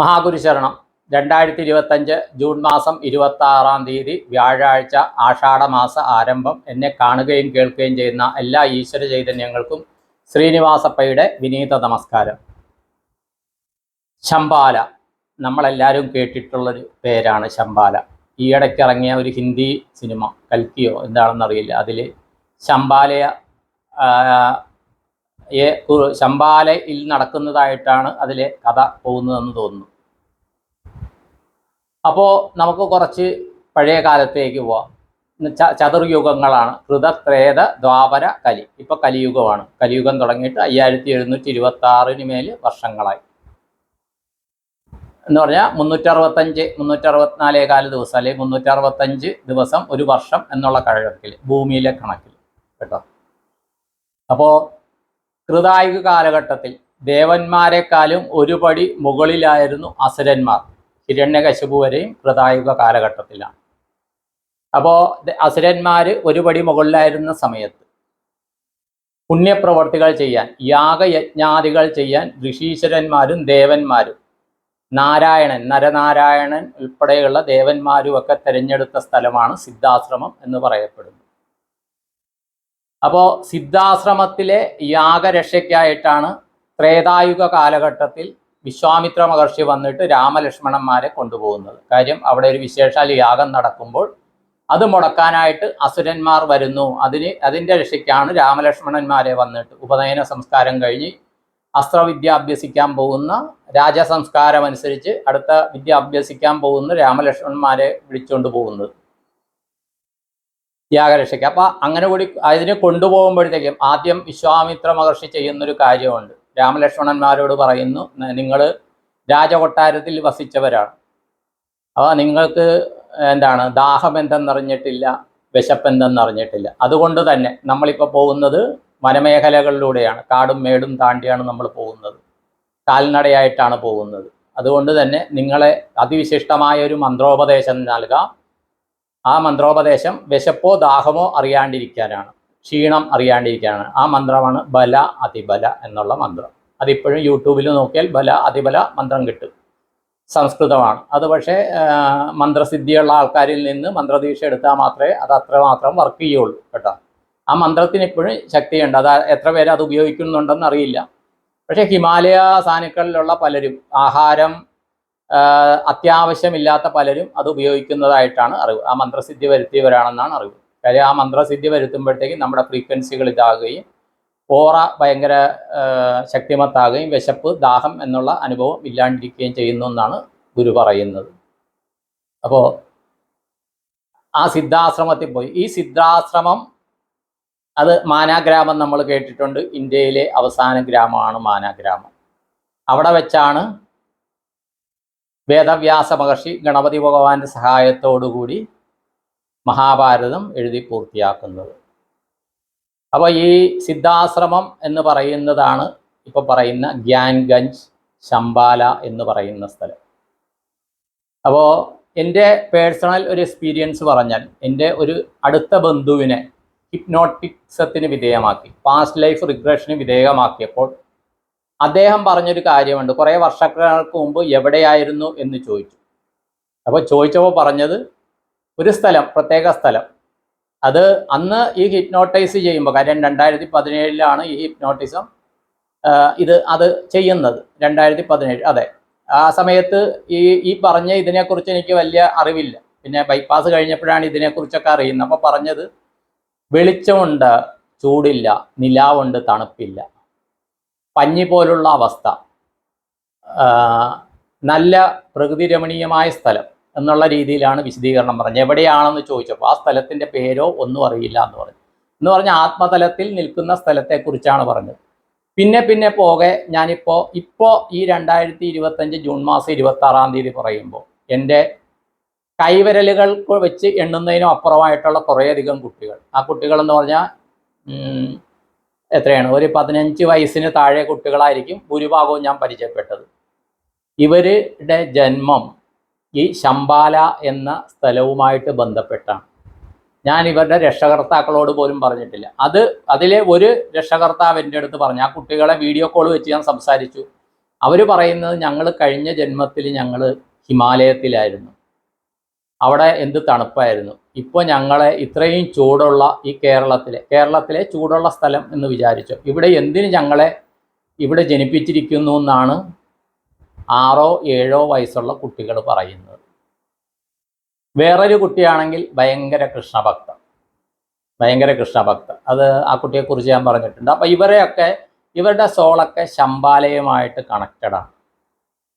മഹാഗുരു ശരണം. 2025 ജൂൺ മാസം 26-ാം തീയതി വ്യാഴാഴ്ച, ആഷാഢമാസ ആരംഭം. എന്നെ കാണുകയും കേൾക്കുകയും ചെയ്യുന്ന എല്ലാ ഈശ്വര ചൈതന്യങ്ങൾക്കും ശ്രീനിവാസപ്പയുടെ വിനീത നമസ്കാരം. ശംബാല, നമ്മളെല്ലാവരും കേട്ടിട്ടുള്ളൊരു പേരാണ് ശംബാല. ഈയിടയ്ക്ക് ഇറങ്ങിയ ഒരു ഹിന്ദി സിനിമ, കൽക്കിയോ എന്താണെന്നറിയില്ല, അതിൽ ശംബാലയിൽ നടക്കുന്നതായിട്ടാണ് അതിലെ കഥ പോകുന്നതെന്ന് തോന്നുന്നു. അപ്പോൾ നമുക്ക് കുറച്ച് പഴയ കാലത്തേക്ക് പോവാം. ചതുർയുഗങ്ങളാണ്: കൃത, ത്രേത, ദ്വാപര, കലി. ഇപ്പോൾ കലിയുഗമാണ്. കലിയുഗം തുടങ്ങിയിട്ട് 5726 മേൽ വർഷങ്ങളായി എന്ന് പറഞ്ഞാൽ 364 ദിവസം, അല്ലെങ്കിൽ 365 ദിവസം ഒരു വർഷം എന്നുള്ള കണക്കിൽ, ഭൂമിയിലെ കണക്കിൽ കേട്ടോ. അപ്പോൾ കൃതായുഗ കാലഘട്ടത്തിൽ ദേവന്മാരെക്കാളും ഒരുപടി മുകളിലായിരുന്നു അസുരന്മാർ. ഹിരണ്യകശിപു വരെയും കൃതായുഗ കാലഘട്ടത്തിലാണ്. അപ്പോൾ അസുരന്മാർ ഒരുപടി മുകളിലായിരുന്ന സമയത്ത് പുണ്യപ്രവർത്തികൾ ചെയ്യാൻ, യാഗയജ്ഞാദികൾ ചെയ്യാൻ ഋഷീശ്വരന്മാരും ദേവന്മാരും, നരനാരായണൻ ഉൾപ്പെടെയുള്ള ദേവന്മാരുമൊക്കെ തിരഞ്ഞെടുത്ത സ്ഥലമാണ് സിദ്ധാശ്രമം എന്ന് പറയപ്പെടുന്നു. അപ്പോൾ സിദ്ധാശ്രമത്തിലെ യാഗരക്ഷയ്ക്കായിട്ടാണ് ത്രേതായുഗ കാലഘട്ടത്തിൽ വിശ്വാമിത്ര മഹർഷി വന്നിട്ട് രാമലക്ഷ്മണന്മാരെ കൊണ്ടുപോകുന്നത്. കാര്യം, അവിടെ ഒരു വിശേഷാൽ യാഗം നടക്കുമ്പോൾ അത് മുടക്കാനായിട്ട് അസുരന്മാർ വരുന്നു. അതിൻ്റെ രക്ഷയ്ക്കാണ് രാമലക്ഷ്മണന്മാരെ വന്നിട്ട് ഉപനയന സംസ്കാരം കഴിഞ്ഞ് അസ്ത്രവിദ്യ അഭ്യസിക്കാൻ പോകുന്ന, രാജസംസ്കാരം അനുസരിച്ച് അടുത്ത വിദ്യ അഭ്യസിക്കാൻ പോകുന്ന രാമലക്ഷ്മണന്മാരെ വിളിച്ചുകൊണ്ട് പോകുന്നത് യാഗരക്ഷയ്ക്ക്. അപ്പം അങ്ങനെ കൂടി അതിനെ കൊണ്ടുപോകുമ്പോഴത്തേക്കും ആദ്യം വിശ്വാമിത്ര മഹർഷി ചെയ്യുന്നൊരു കാര്യമുണ്ട്. രാമലക്ഷ്മണന്മാരോട് പറയുന്നു, നിങ്ങൾ രാജകൊട്ടാരത്തിൽ വസിച്ചവരാണ്, അപ്പോൾ നിങ്ങൾക്ക് ദാഹം എന്തെന്നറിഞ്ഞിട്ടില്ല, വിശപ്പെന്തെന്നറിഞ്ഞിട്ടില്ല. അതുകൊണ്ട് തന്നെ നമ്മളിപ്പോൾ പോകുന്നത് വനമേഖലകളിലൂടെയാണ്, കാടും മേടും താണ്ടിയാണ് നമ്മൾ പോകുന്നത്, കാൽനടയായിട്ടാണ് പോകുന്നത്. അതുകൊണ്ട് തന്നെ നിങ്ങളെ അതിവിശിഷ്ടമായ ഒരു മന്ത്രോപദേശം നൽകാം. ആ മന്ത്രോപദേശം വിശപ്പോ ദാഹമോ അറിയാണ്ടിരിക്കാനാണ്, ക്ഷീണം അറിയാണ്ടിരിക്കാനാണ്. ആ മന്ത്രമാണ് ബല അതിബല എന്നുള്ള മന്ത്രം. അതിപ്പോഴും യൂട്യൂബിൽ നോക്കിയാൽ ബല അതിബല മന്ത്രം കിട്ടും. സംസ്കൃതമാണ് അത്. പക്ഷേ മന്ത്രസിദ്ധിയുള്ള ആൾക്കാരിൽ നിന്ന് മന്ത്രദീക്ഷ എടുത്താൽ മാത്രമേ അത് അത്രമാത്രം വർക്ക് ചെയ്യുള്ളൂ കേട്ടോ. ആ മന്ത്രത്തിന് ഇപ്പോഴും ശക്തിയുണ്ട്. അത് എത്ര പേര് അത് ഉപയോഗിക്കുന്നുണ്ടെന്ന് അറിയില്ല. പക്ഷേ ഹിമാലയ സാനുക്കളിലുള്ള പലരും, ആഹാരം അത്യാവശ്യമില്ലാത്ത പലരും അത് ഉപയോഗിക്കുന്നതായിട്ടാണ് അറിവ്. ആ മന്ത്രസിദ്ധി വരുത്തിയവരാണെന്നാണ് അറിവ്. കാര്യം, ആ മന്ത്രസിദ്ധി വരുത്തുമ്പോഴത്തേക്കും നമ്മുടെ ഫ്രീക്വൻസികൾ ഇതാകുകയും ഓറ ഭയങ്കര ശക്തിമത്താകുകയും വിശപ്പ് ദാഹം എന്നുള്ള അനുഭവം ഇല്ലാണ്ടിരിക്കുകയും ചെയ്യുന്നു എന്നാണ് ഗുരു പറയുന്നത്. അപ്പോൾ ആ സിദ്ധാശ്രമത്തിൽ പോയി. ഈ സിദ്ധാശ്രമം, അത് മാനാഗ്രാമം നമ്മൾ കേട്ടിട്ടുണ്ട്. ഇന്ത്യയിലെ അവസാന ഗ്രാമമാണ് മാനാഗ്രാമം. അവിടെ വെച്ചാണ് വേദവ്യാസ മഹർഷി ഗണപതി ഭഗവാന്റെ സഹായത്തോടുകൂടി മഹാഭാരതം എഴുതി പൂർത്തിയാക്കുന്നത്. അപ്പോൾ ഈ സിദ്ധാശ്രമം എന്ന് പറയുന്നതാണ് ഇപ്പോൾ പറയുന്ന ഗ്യാൻഗഞ്ച്, ശംബാല എന്ന് പറയുന്ന സ്ഥലം. അപ്പോൾ എൻ്റെ പേഴ്സണൽ ഒരു എക്സ്പീരിയൻസ് പറഞ്ഞാൽ, എൻ്റെ ഒരു അടുത്ത ബന്ധുവിനെ ഹിപ്നോട്ടിക്സത്തിന് വിധേയമാക്കി, പാസ്റ്റ് ലൈഫ് റിഗ്രഷന് വിധേയമാക്കിയപ്പോൾ അദ്ദേഹം പറഞ്ഞൊരു കാര്യമുണ്ട്. കുറേ വർഷങ്ങൾക്ക് മുമ്പ് എവിടെയായിരുന്നു എന്ന് ചോദിച്ചു. അപ്പോൾ ചോദിച്ചപ്പോൾ പറഞ്ഞത് ഒരു സ്ഥലം, പ്രത്യേക സ്ഥലം. അത് അന്ന് ഈ ഹിപ്നോട്ടൈസ് ചെയ്യുമ്പോൾ, കാര്യം 2017 ഈ ഹിപ്നോട്ടിസം അത് ചെയ്യുന്നത്, 2017. അതെ, ആ സമയത്ത് ഈ പറഞ്ഞ ഇതിനെക്കുറിച്ച് എനിക്ക് വലിയ അറിവില്ല. പിന്നെ ബൈപ്പാസ് കഴിഞ്ഞപ്പോഴാണ് ഇതിനെക്കുറിച്ചൊക്കെ അറിയുന്നത്. അപ്പോൾ പറഞ്ഞത്, വെളിച്ചമുണ്ട് ചൂടില്ല, നിലാവുണ്ട് തണുപ്പില്ല, പഞ്ഞി പോലുള്ള അവസ്ഥ, നല്ല പ്രകൃതി രമണീയമായ സ്ഥലം എന്നുള്ള രീതിയിലാണ് വിശദീകരണം പറഞ്ഞത്. എവിടെയാണെന്ന് ചോദിച്ചപ്പോൾ ആ സ്ഥലത്തിൻ്റെ പേരോ ഒന്നും അറിയില്ല എന്ന് പറഞ്ഞു. എന്ന് പറഞ്ഞാൽ ആത്മതലത്തിൽ നിൽക്കുന്ന സ്ഥലത്തെക്കുറിച്ചാണ് പറഞ്ഞത്. പിന്നെ പോകെ ഞാനിപ്പോൾ ഈ 2025 ജൂൺ മാസം 26-ാം തീയതി പറയുമ്പോൾ എൻ്റെ കൈവിരലുകൾ വെച്ച് എണ്ണുന്നതിനും അപ്പുറമായിട്ടുള്ള കുറേയധികം കുട്ടികൾ. ആ കുട്ടികളെന്ന് പറഞ്ഞാൽ എത്രയാണ്, ഒരു 15 വയസ്സിന് താഴെ കുട്ടികളായിരിക്കും ഭൂരിഭാഗവും ഞാൻ പരിചയപ്പെട്ടത്. ഇവരുടെ ജന്മം ഈ ശംബാല എന്ന സ്ഥലവുമായിട്ട് ബന്ധപ്പെട്ടാണ്. ഞാൻ ഇവരുടെ രക്ഷകർത്താക്കളോട് പോലും പറഞ്ഞിട്ടില്ല. അതിലെ ഒരു രക്ഷകർത്താവ് എൻ്റെ അടുത്ത് പറഞ്ഞു. ആ കുട്ടികളെ വീഡിയോ കോൾ വെച്ച് ഞാൻ സംസാരിച്ചു. അവർ പറയുന്നത് ഞങ്ങൾ കഴിഞ്ഞ ജന്മത്തിൽ ഞങ്ങൾ ഹിമാലയത്തിലായിരുന്നു, അവിടെ എന്ത് തണുപ്പായിരുന്നു. ഇപ്പോൾ ഞങ്ങളെ ഇത്രയും ചൂടുള്ള ഈ കേരളത്തിലെ ചൂടുള്ള സ്ഥലം എന്ന് വിചാരിച്ചു, ഇവിടെ എന്തിന് ഞങ്ങളെ ഇവിടെ ജനിപ്പിച്ചിരിക്കുന്നു എന്നാണ് 6 7 വയസ്സുള്ള കുട്ടികൾ പറയുന്നത്. വേറൊരു കുട്ടിയാണെങ്കിൽ ഭയങ്കര കൃഷ്ണഭക്ത. അത് ആ കുട്ടിയെക്കുറിച്ച് ഞാൻ പറഞ്ഞിട്ടുണ്ട്. അപ്പം ഇവരുടെ സോളൊക്കെ ശംബാലയുമായിട്ട് കണക്റ്റഡാണ്.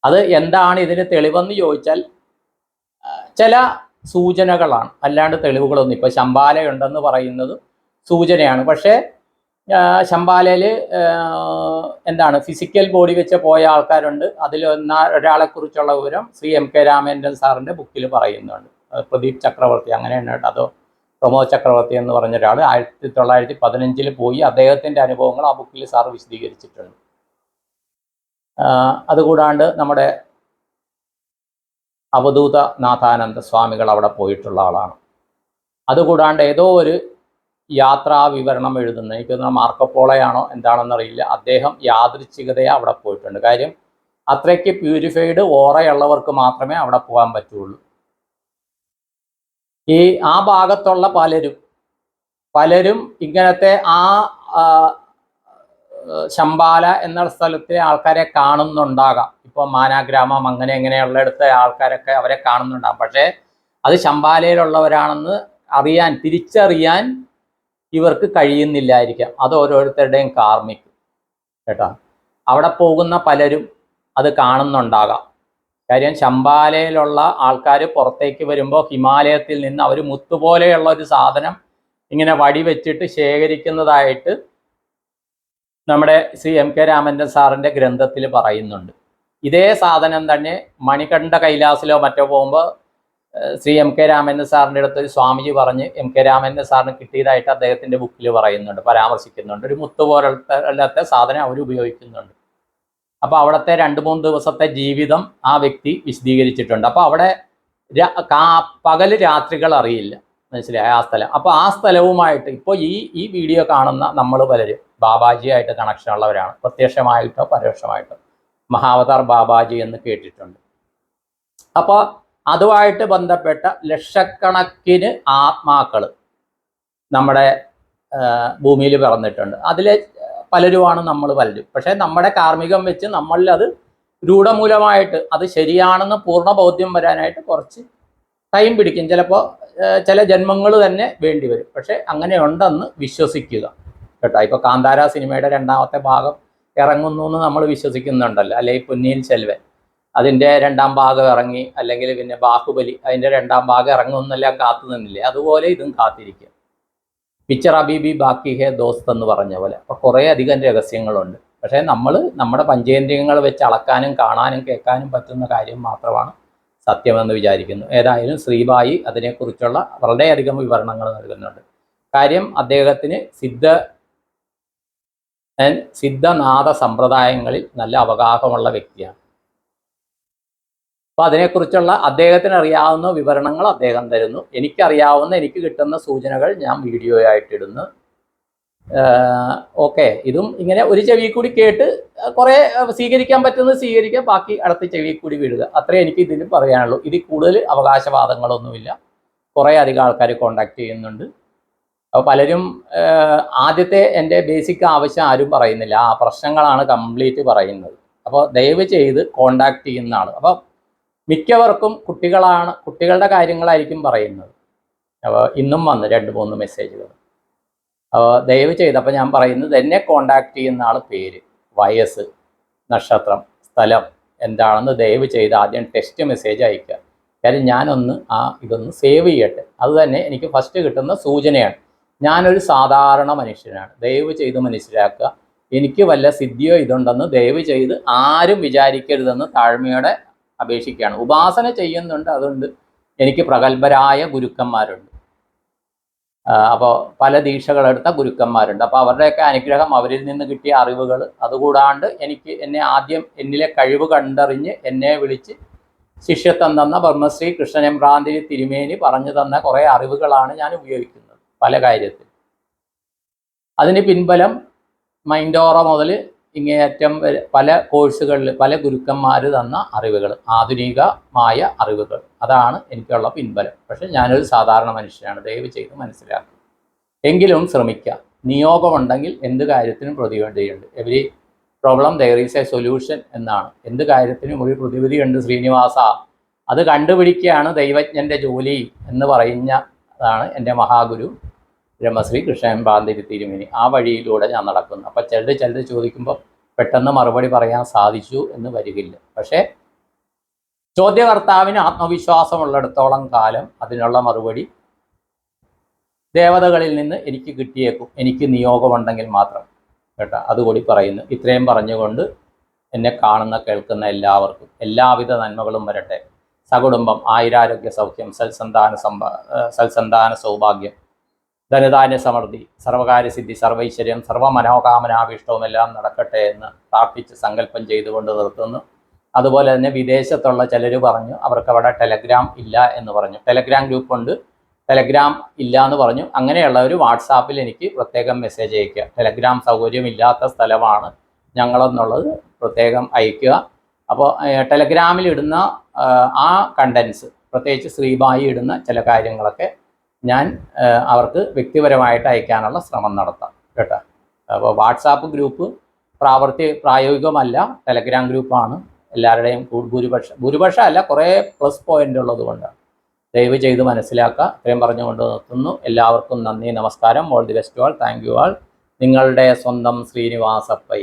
അത് എന്താണ് ഇതിന് തെളിവെന്ന് ചോദിച്ചാൽ ചില സൂചനകളാണ്, അല്ലാണ്ട് തെളിവുകളൊന്നും. ഇപ്പോൾ ശംബാലയുണ്ടെന്ന് പറയുന്നത് സൂചനയാണ്. പക്ഷേ ശംബാലയിൽ എന്താണ് ഫിസിക്കൽ ബോഡി വെച്ച് പോയ ആൾക്കാരുണ്ട്. അതിൽ ഒരാളെക്കുറിച്ചുള്ള വിവരം ശ്രീ M.K. രാമേന്ദ്രൻ സാറിൻ്റെ ബുക്കിൽ പറയുന്നുണ്ട്. പ്രദീപ് ചക്രവർത്തി അങ്ങനെയാണ് കേട്ടോ, അതോ പ്രമോദ് ചക്രവർത്തി എന്ന് പറഞ്ഞ ഒരാൾ 1915 പോയി, അദ്ദേഹത്തിൻ്റെ അനുഭവങ്ങൾ ആ ബുക്കിൽ സാറ് വിശദീകരിച്ചിട്ടുണ്ട്. അതുകൂടാണ്ട് നമ്മുടെ അവധൂത നാഥാനന്ദ സ്വാമികൾ അവിടെ പോയിട്ടുള്ള ആളാണ്. അതുകൂടാണ്ട് ഏതോ ഒരു യാത്രാ വിവരണം എഴുതുന്നത്, എനിക്ക് തോന്നുന്ന മാർക്കോപോളയാണോ എന്താണെന്നറിയില്ല, അദ്ദേഹം യാദൃച്ഛികതയെ അവിടെ പോയിട്ടുണ്ട്. കാര്യം അത്രയ്ക്ക് പ്യൂരിഫൈഡ് ഓറയുള്ളവർക്ക് മാത്രമേ അവിടെ പോകാൻ പറ്റുള്ളൂ. ആ ഭാഗത്തുള്ള പലരും ഇങ്ങനത്തെ ശംബാല എന്ന സ്ഥലത്തെ ആൾക്കാരെ കാണുന്നുണ്ടാകാം. ഇപ്പോൾ മാനാഗ്രാമം അങ്ങനെയുള്ളിടത്തെ ആൾക്കാരൊക്കെ അവരെ കാണുന്നുണ്ടാകും. പക്ഷേ അത് ശംബാലയിലുള്ളവരാണെന്ന് തിരിച്ചറിയാൻ ഇവർക്ക് കഴിയുന്നില്ലായിരിക്കാം. അത് ഓരോരുത്തരുടെയും കാർമിക് കേട്ടോ. അവിടെ പോകുന്ന പലരും അത് കാണുന്നുണ്ടാകാം. കാര്യം ശംബാലയിലുള്ള ആൾക്കാർ പുറത്തേക്ക് വരുമ്പോൾ ഹിമാലയത്തിൽ നിന്ന് അവർ മുത്തുപോലെയുള്ള ഒരു സാധനം ഇങ്ങനെ വടി വെച്ചിട്ട് ശേഖരിക്കുന്നതായിട്ട് നമ്മുടെ ശ്രീ M.K. രാമേന്ദ്രൻ സാറിൻ്റെ ഗ്രന്ഥത്തിൽ പറയുന്നുണ്ട്. ഇതേ സാധനം തന്നെ മണികണ്ഠ കൈലാസിലോ മറ്റോ പോകുമ്പോൾ ശ്രീ M.K. രാമേന്ദ്രൻ സാറിൻ്റെ അടുത്ത് ഒരു സ്വാമിജി പറഞ്ഞ് M.K. രാമേന്ദ്രൻ സാറിന് കിട്ടിയതായിട്ട് അദ്ദേഹത്തിൻ്റെ ബുക്കിൽ പരാമർശിക്കുന്നുണ്ട്. ഒരു മുത്ത് പോലത്തെ സാധനം അവർ ഉപയോഗിക്കുന്നുണ്ട്. അപ്പോൾ അവിടുത്തെ 2-3 ദിവസത്തെ ജീവിതം ആ വ്യക്തി വിശദീകരിച്ചിട്ടുണ്ട്. അപ്പോൾ അവിടെ പകല് രാത്രികൾ അറിയില്ല, മനസ്സിലായ ആ സ്ഥലം. അപ്പോൾ ആ സ്ഥലവുമായിട്ട് ഇപ്പോൾ ഈ വീഡിയോ കാണുന്ന നമ്മൾ പലരും ബാബാജിയായിട്ട് കണക്ഷൻ ഉള്ളവരാണ്, പ്രത്യക്ഷമായിട്ടോ പരോക്ഷമായിട്ടോ. മഹാവതാർ ബാബാജി എന്ന് കേട്ടിട്ടുണ്ട്. അപ്പോൾ അതുമായിട്ട് ബന്ധപ്പെട്ട ലക്ഷക്കണക്കിന് ആത്മാക്കൾ നമ്മുടെ ഭൂമിയിൽ പിറന്നിട്ടുണ്ട്. അതിലെ പലരുമാണ് നമ്മൾ പലരും. പക്ഷേ നമ്മുടെ കാർമ്മികം വെച്ച് നമ്മളിൽ അത് രൂഢമൂലമായിട്ട് അത് ശരിയാണെന്ന് പൂർണ്ണ ബോധ്യം വരാനായിട്ട് കുറച്ച് ടൈം പിടിക്കും. ചിലപ്പോൾ ചില ജന്മങ്ങൾ തന്നെ വേണ്ടി വരും. പക്ഷേ അങ്ങനെ ഉണ്ടെന്ന് വിശ്വസിക്കുക കേട്ടോ. ഇപ്പോൾ കാന്താര സിനിമയുടെ 2ാമത്തെ ഭാഗം ഇറങ്ങുന്നു എന്ന് നമ്മൾ വിശ്വസിക്കുന്നുണ്ടല്ലോ, അല്ലെങ്കിൽ പൊന്നിയിൻ സെൽവൻ അതിൻ്റെ 2ാം ഭാഗം ഇറങ്ങി, അല്ലെങ്കിൽ പിന്നെ ബാഹുബലി അതിൻ്റെ 2ാം ഭാഗം ഇറങ്ങുമെന്നെല്ലാം കാത്തു നിന്നില്ലേ, അതുപോലെ ഇതും കാത്തിരിക്കുക. പിക്ചർ അബീബി ബാക്കി ഹേ ദോസ്ത് എന്ന് പറഞ്ഞ പോലെ. അപ്പോൾ കുറേ അധികം രഹസ്യങ്ങളുണ്ട്. പക്ഷേ നമ്മുടെ പഞ്ചേന്ദ്രിയങ്ങൾ വെച്ച് അളക്കാനും കാണാനും കേൾക്കാനും പറ്റുന്ന കാര്യം മാത്രമാണ് സത്യമെന്ന് വിചാരിക്കുന്നു. ഏതായാലും ശ്രീബായി അതിനെക്കുറിച്ചുള്ള വളരെയധികം വിവരണങ്ങൾ നൽകുന്നുണ്ട്. കാര്യം അദ്ദേഹത്തിന് സിദ്ധനാഥ സമ്പ്രദായങ്ങളിൽ നല്ല അവഗാഹമുള്ള വ്യക്തിയാണ്. അപ്പോൾ അതിനെക്കുറിച്ചുള്ള അദ്ദേഹത്തിന് അറിയാവുന്ന വിവരണങ്ങൾ അദ്ദേഹം തരുന്നു. എനിക്ക് കിട്ടുന്ന സൂചനകൾ ഞാൻ വീഡിയോ ആയിട്ടിടുന്നു. ഓക്കെ, ഇതും ഇങ്ങനെ ഒരു ചെവി കൂടി കേട്ട് കുറേ സ്വീകരിക്കാൻ പറ്റുന്നത് സ്വീകരിക്കുക, ബാക്കി അടുത്ത ചെവി കൂടി വിടുക. അത്രേ എനിക്ക് ഇതിൽ പറയാനുള്ളൂ. ഇതിൽ കൂടുതൽ അവകാശവാദങ്ങളൊന്നുമില്ല. കുറേ അധികം ആൾക്കാർ കോണ്ടാക്ട് ചെയ്യുന്നുണ്ട്. അപ്പോൾ പലരും ആദ്യത്തെ എൻ്റെ ബേസിക് ആവശ്യം ആരും പറയുന്നില്ല, ആ പ്രശ്നങ്ങളാണ് കംപ്ലീറ്റ് പറയുന്നത്. അപ്പോൾ ദയവ് ചെയ്ത് കോണ്ടാക്ട് ചെയ്യുന്ന ആൾ. അപ്പോൾ മിക്കവർക്കും കുട്ടികളുടെ കാര്യങ്ങളായിരിക്കും പറയുന്നത്. അപ്പോൾ ഇന്നും വന്ന് 2-3 മെസ്സേജുകൾ. അപ്പോൾ ദയവ് ചെയ്ത് അപ്പോൾ ഞാൻ പറയുന്നത് എന്നെ കോണ്ടാക്ട് ചെയ്യുന്ന ആൾ പേര്, വയസ്സ്, നക്ഷത്രം, സ്ഥലം എന്താണെന്ന് ദയവ് ചെയ്ത് ആദ്യം ടെക്സ്റ്റ് മെസ്സേജ് അയക്കുക. കാര്യം ഞാനൊന്ന് ഇതൊന്ന് സേവ് ചെയ്യട്ടെ. അതുതന്നെ എനിക്ക് ഫസ്റ്റ് കിട്ടുന്ന സൂചനയാണ്. ഞാനൊരു സാധാരണ മനുഷ്യനാണ്, ദയവ് ചെയ്ത് മനസ്സിലാക്കുക. എനിക്ക് വല്ല സിദ്ധിയോ ഇതുണ്ടെന്ന് ദയവ് ചെയ്ത് ആരും വിചാരിക്കരുതെന്ന് താഴ്മയോടെ അപേക്ഷിക്കുകയാണ്. ഉപാസന ചെയ്യുന്നുണ്ട്, അതുകൊണ്ട് എനിക്ക് പ്രഗത്ഭരായ ഗുരുക്കന്മാരുണ്ട്. അപ്പോൾ പല ദീക്ഷകളെടുത്ത ഗുരുക്കന്മാരുണ്ട്. അപ്പോൾ അവരുടെയൊക്കെ അനുഗ്രഹം, അവരിൽ നിന്ന് കിട്ടിയ അറിവുകൾ, അതുകൂടാണ്ട് എന്നിലെ കഴിവ് കണ്ടറിഞ്ഞ് എന്നെ വിളിച്ച് ശിഷ്യത്വം തന്ന ബ്രഹ്മശ്രീ കൃഷ്ണനെമ്പ്രാന്തിരി തിരുമേനി പറഞ്ഞു തന്ന കുറേ അറിവുകളാണ് ഞാൻ ഉപയോഗിക്കുന്നത് പല കാര്യത്തിൽ. അതിന് പിൻബലം മൈൻഡോറ മുതൽ ഇങ്ങേയറ്റം പല കോഴ്സുകളിൽ പല ഗുരുക്കന്മാർ തന്ന അറിവുകൾ, ആധുനികമായ അറിവുകൾ, അതാണ് എനിക്കുള്ള പിൻബലം. പക്ഷെ ഞാനൊരു സാധാരണ മനുഷ്യനാണ്, ദയവ് ചെയ്ത് മനസ്സിലാക്കുക. എങ്കിലും ശ്രമിക്കുക. നിയോഗമുണ്ടെങ്കിൽ എന്ത് കാര്യത്തിനും പ്രതിവിധിയുണ്ട്. Every problem there is a solution എന്നാണ്. എന്ത് കാര്യത്തിനും ഒരു പ്രതിവിധിയുണ്ട് ശ്രീനിവാസ. അത് കണ്ടുപിടിക്കുകയാണ് ദൈവജ്ഞൻ്റെ ജോലി എന്ന് പറയുന്നതാണ് എൻ്റെ മഹാഗുരു ബ്രഹ്മശ്രീ കൃഷ്ണൻ പാന്തിരി തിരുമേനി. ആ വഴിയിലൂടെ ഞാൻ നടക്കുന്നു. അപ്പോൾ ചിലർ ചോദിക്കുമ്പോൾ പെട്ടെന്ന് മറുപടി പറയാൻ സാധിച്ചു എന്ന് വരികില്ല. പക്ഷേ ചോദ്യകർത്താവിന് ആത്മവിശ്വാസമുള്ളിടത്തോളം കാലം അതിനുള്ള മറുപടി ദേവതകളിൽ നിന്ന് എനിക്ക് കിട്ടിയേക്കും, എനിക്ക് നിയോഗമുണ്ടെങ്കിൽ മാത്രം കേട്ടോ. അതുകൂടി പറയുന്നു. ഇത്രയും പറഞ്ഞുകൊണ്ട് എന്നെ കാണുന്ന കേൾക്കുന്ന എല്ലാവർക്കും എല്ലാവിധ നന്മകളും വരട്ടെ. സകുടുംബം ആയുരാരോഗ്യ സൗഖ്യം, സൽസന്താന സൗഭാഗ്യം, ധനധാന്യ സമൃദ്ധി, സർവകാര്യസിദ്ധി, സർവൈശ്വര്യം, സർവമനോകാമനാഭീഷ്ടവും എല്ലാം നടക്കട്ടെ എന്ന് പ്രാർത്ഥിച്ച് സങ്കല്പം ചെയ്തുകൊണ്ട് നിർത്തുന്നു. അതുപോലെ തന്നെ വിദേശത്തുള്ള ചിലർ പറഞ്ഞു അവർക്ക് അവിടെ ടെലഗ്രാം ഇല്ല എന്ന് പറഞ്ഞു. ടെലഗ്രാം ഗ്രൂപ്പുണ്ട്, ടെലഗ്രാം ഇല്ല എന്ന് പറഞ്ഞു. അങ്ങനെയുള്ളവർ വാട്സാപ്പിൽ എനിക്ക് പ്രത്യേകം മെസ്സേജ് അയയ്ക്കുക. ടെലഗ്രാം സൗകര്യമില്ലാത്ത സ്ഥലമാണ് ഞങ്ങളെന്നുള്ളത് പ്രത്യേകം അയയ്ക്കുക. അപ്പോൾ ടെലഗ്രാമിൽ ഇടുന്ന ആ കണ്ടൻസ്, പ്രത്യേകിച്ച് ശ്രീബായി ഇടുന്ന ചില കാര്യങ്ങളൊക്കെ ഞാൻ അവർക്ക് വ്യക്തിപരമായിട്ട് അയക്കാനുള്ള ശ്രമം നടത്താം കേട്ടോ. അപ്പോൾ വാട്സാപ്പ് ഗ്രൂപ്പ് പ്രായോഗികമല്ല, ടെലഗ്രാം ഗ്രൂപ്പാണ് എല്ലാവരുടെയും ഭൂരിപക്ഷം അല്ല, കുറേ പ്ലസ് പോയിൻ്റ് ഉള്ളത് കൊണ്ടാണ്. ദയവ് ചെയ്ത് മനസ്സിലാക്കുക. ഇത്രയും പറഞ്ഞുകൊണ്ട് നിർത്തുന്നു. എല്ലാവർക്കും നന്ദി, നമസ്കാരം. All the best all. Thank you all. നിങ്ങളുടെ സ്വന്തം ശ്രീനിവാസപ്പൈ.